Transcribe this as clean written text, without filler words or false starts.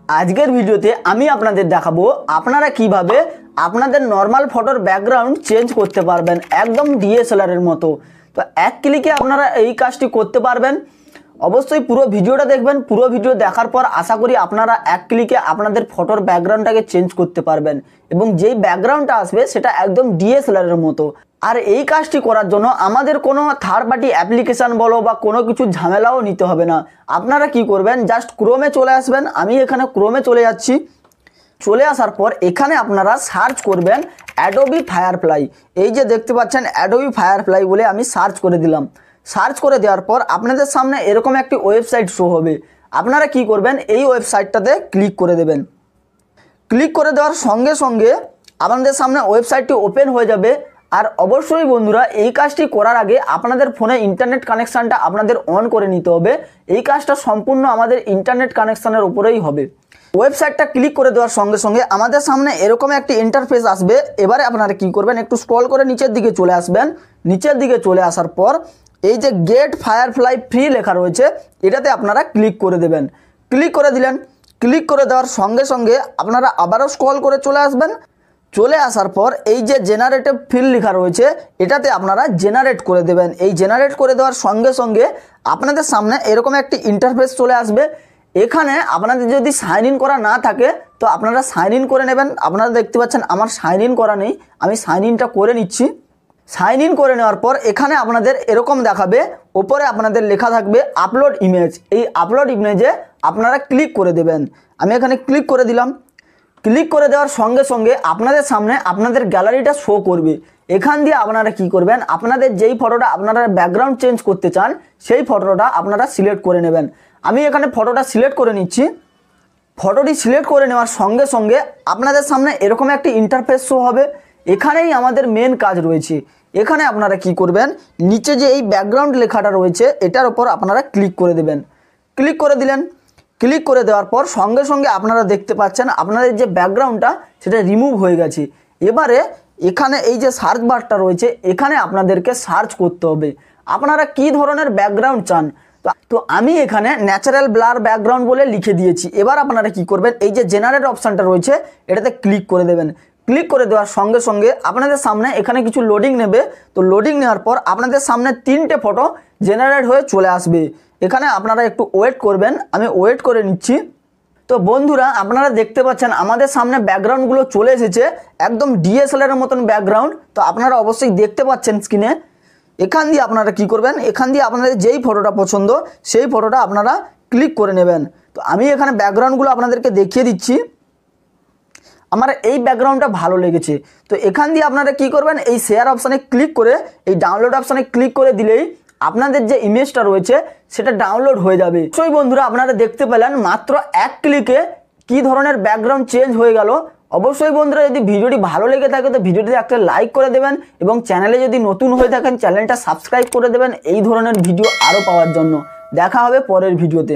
আজকের ভিডিওতে আমি আপনাদের দেখাবো আপনারা কিভাবে আপনাদের নরমাল ফটোর ব্যাকগ্রাউন্ড চেঞ্জ করতে পারবেন একদম ডিএসএলআর এর মতো। তো এক ক্লিকে আপনারা এই কাজটি করতে পারবেন। অবশ্যই পুরো ভিডিওটা দেখবেন। পুরো ভিডিও দেখার পর আশা করি আপনারা এক ক্লিকে আপনাদের ফটোর ব্যাকগ্রাউন্ডটাকে চেঞ্জ করতে পারবেন এবং যেই ব্যাকগ্রাউন্ডটা আসবে সেটা একদম ডিএসএলআর এর মতো। আর এই কাজটি করার জন্য আমাদের কোনো থার্ড পার্টি অ্যাপ্লিকেশান বলো বা কোনো কিছু ঝামেলাও নিতে হবে না। আপনারা কি করবেন, জাস্ট ক্রোমে চলে আসবেন। আমি এখানে ক্রোমে চলে যাচ্ছি। চলে আসার পর এখানে আপনারা সার্চ করবেন অ্যাডোবি ফায়ারফ্লাই। এই যে দেখতে পাচ্ছেন অ্যাডোবি ফায়ারফ্লাই বলে আমি সার্চ করে দিলাম। সার্চ করে দেওয়ার পর আপনাদের সামনে এরকম একটি ওয়েবসাইট শো হবে। আপনারা কি করবেন, এই ওয়েবসাইটটাতে ক্লিক করে দেবেন। ক্লিক করে দেওয়ার সঙ্গে সঙ্গে আপনাদের সামনে ওয়েবসাইটটি ওপেন হয়ে যাবে। আর অবশ্যই বন্ধুরা এই কাজটি করার আগে আপনাদের ফোনে ইন্টারনেট কানেকশানটা আপনাদের অন করে নিতে হবে। এই কাজটা সম্পূর্ণ আমাদের ইন্টারনেট কানেকশানের উপরেই হবে। ওয়েবসাইটটা ক্লিক করে দেওয়ার সঙ্গে সঙ্গে আমাদের সামনে এরকম একটি ইন্টারফেস আসবে। এবারে আপনারা কি করবেন, একটু স্ক্রল করে নিচের দিকে চলে আসবেন। নিচের দিকে চলে আসার পর এই যে গেট ফায়ারফ্লাই ফ্রি লেখা রয়েছে এটাতে আপনারা ক্লিক করে দেবেন। ক্লিক করে দিলেন। ক্লিক করে দেওয়ার সঙ্গে সঙ্গে আপনারা আবারও স্ক্রল করে চলে আসবেন। চলে আসার পর এই যে জেনারেটিভ ফিল লেখা রয়েছে এটাতে আপনারা জেনারেট করে দেবেন। এই জেনারেট করে দেওয়ার সঙ্গে সঙ্গে আপনাদের সামনে এরকম একটি ইন্টারফেস চলে আসবে। এখানে আপনাদের যদি সাইন ইন করা না থাকে তো আপনারা সাইন ইন করে নেবেন। আপনারা দেখতে পাচ্ছেন আমার সাইন ইন করা নেই, আমি সাইন ইনটা করে নিচ্ছি। সাইন ইন করে নেওয়ার পর এখানে আপনাদের এরকম দেখাবে, ওপরে আপনাদের লেখা থাকবে আপলোড ইমেজ। এই আপলোড ইমেজে আপনারা ক্লিক করে দেবেন। আমি এখানে ক্লিক করে দিলাম। ক্লিক করে দেওয়ার সঙ্গে সঙ্গে আপনাদের সামনে আপনাদের গ্যালারিটা শো করবে। এখান দিয়ে আপনারা কি করবেন, আপনাদের যেই ফটোটা আপনারা ব্যাকগ্রাউন্ড চেঞ্জ করতে চান সেই ফটোটা আপনারা সিলেক্ট করে নেবেন। আমি এখানে ফটোটা সিলেক্ট করে নিচ্ছি। ফটোটি সিলেক্ট করে নেওয়ার সঙ্গে সঙ্গে আপনাদের সামনে এরকম একটি ইন্টারফেস শো হবে। এখানেই আমাদের মেন কাজ রয়েছে। এখানে আপনারা কি করবেন, নিচে যে এই ব্যাকগ্রাউন্ড লেখাটা রয়েছে এটার উপর আপনারা ক্লিক করে দেবেন। ক্লিক করে দিলেন। ক্লিক করে দেওয়ার পর সঙ্গে সঙ্গে আপনারা দেখতে পাচ্ছেন আপনাদের যে ব্যাকগ্রাউন্ডটা সেটা রিমুভ হয়ে গেছে। এবারে এখানে এই যে সার্চ বারটা রয়েছে এখানে আপনাদেরকে সার্চ করতে হবে আপনারা কি ধরনের ব্যাকগ্রাউন্ড চান। তো আমি এখানে ন্যাচারাল ব্লার ব্যাকগ্রাউন্ড বলে লিখে দিয়েছি। এবার আপনারা কি করবেন, এই যে জেনারেট অপশানটা রয়েছে এটাতে ক্লিক করে দেবেন। ক্লিক করে দেওয়ার সঙ্গে সঙ্গে আপনাদের সামনে এখানে কিছু লোডিং নেবে। তো লোডিং নেওয়ার পর আপনাদের সামনে 3টে ফটো জেনারেট হয়ে চলে আসবে। এখানে আপনারা একটু ওয়েট করবেন, আমি ওয়েট করে নিচ্ছি। তো বন্ধুরা আপনারা দেখতে পাচ্ছেন আমাদের সামনে ব্যাকগ্রাউন্ডগুলো চলে এসেছে একদম ডিএসএলআর এর মতন ব্যাকগ্রাউন্ড। তো আপনারা অবশ্যই দেখতে পাচ্ছেন স্ক্রিনে। এখান দিয়ে আপনারা কি করবেন, এখান দিয়ে আপনাদের যেই ফটোটা পছন্দ সেই ফটোটা আপনারা ক্লিক করে নেবেন। তো আমি এখানে ব্যাকগ্রাউন্ডগুলো আপনাদেরকে দেখিয়ে দিচ্ছি। আমার এই ব্যাকগ্রাউন্ডটা ভালো লেগেছে। তো এখান দিয়ে আপনারা কি করবেন, এই শেয়ার অপশানে ক্লিক করে এই ডাউনলোড অপশানে ক্লিক করে দিলেই আপনাদের যে ইমেজটা রয়েছে সেটা ডাউনলোড হয়ে যাবে। সেই বন্ধুরা আপনারা দেখতে পেলেন মাত্র এক ক্লিকে কি ধরনের ব্যাকগ্রাউন্ড চেঞ্জ হয়ে গেল। অবশ্যই বন্ধুরা যদি ভিডিওটি ভালো লেগে থাকে তো ভিডিওটিতে একটা লাইক করে দেবেন এবং চ্যানেলে যদি নতুন হয়ে থাকেন চ্যানেলটা সাবস্ক্রাইব করে দেবেন এই ধরনের ভিডিও আরও পাওয়ার জন্য। দেখা হবে পরের ভিডিওতে।